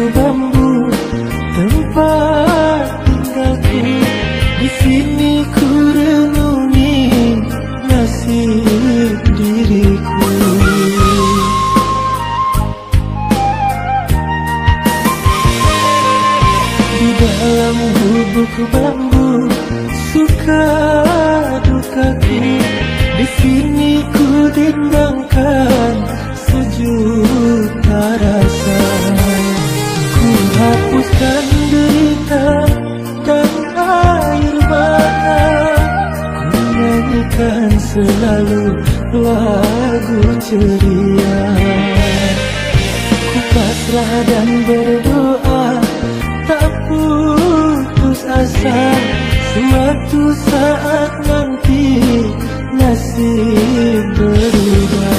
gubuk bambu tempat tinggalku. Di sini ku renungi nasib diriku. Di dalam gubuk bambu suka dukaku. Di sini ku dendangkan sejuta rasa. Ku hapuskan derita dan air mata. Ku nyanyikan selalu lagu ceria. Ku pasrah dan berdoa, tak putus asa. Suatu saat nanti nasib berubah.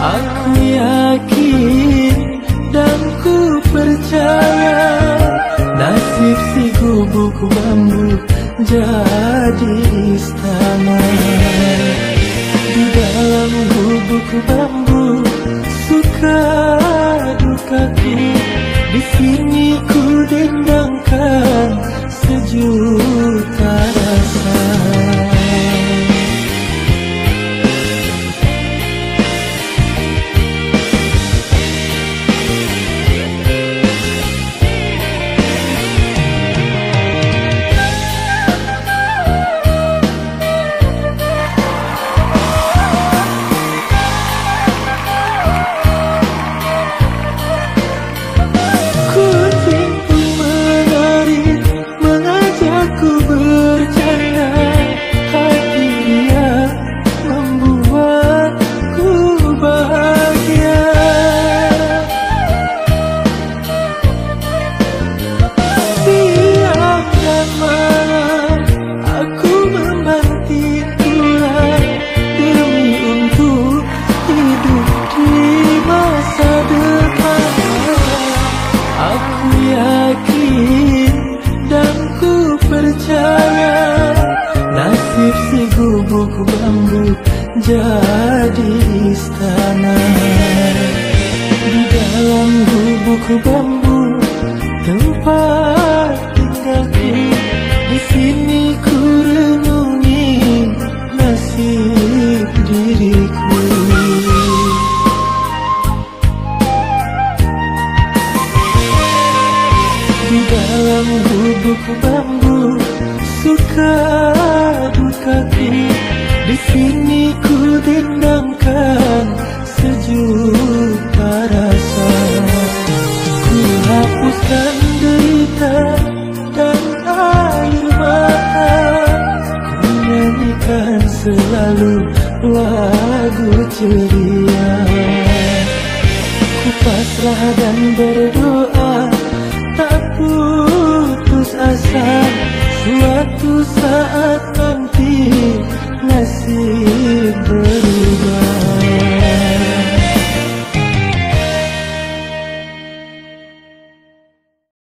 Aku yakin dan ku percaya nasib si gubuk bambu jadi istana. Di dalam gubuk bambu suka dukaku. Di sini ku dendangkan sejuta rasa. Nasib si gubuk bambu jadi istana. Di dalam gubuk bambu tempat tinggalku. Di sini ku renungi nasib diriku. Di dalam gubuk bambu suka dukaku. Di sini ku dendangkan sejuta rasa. Ku hapuskan derita dan air mata. Ku nyanyikan selalu lagu ceria. Ku pasrah dan berdoa,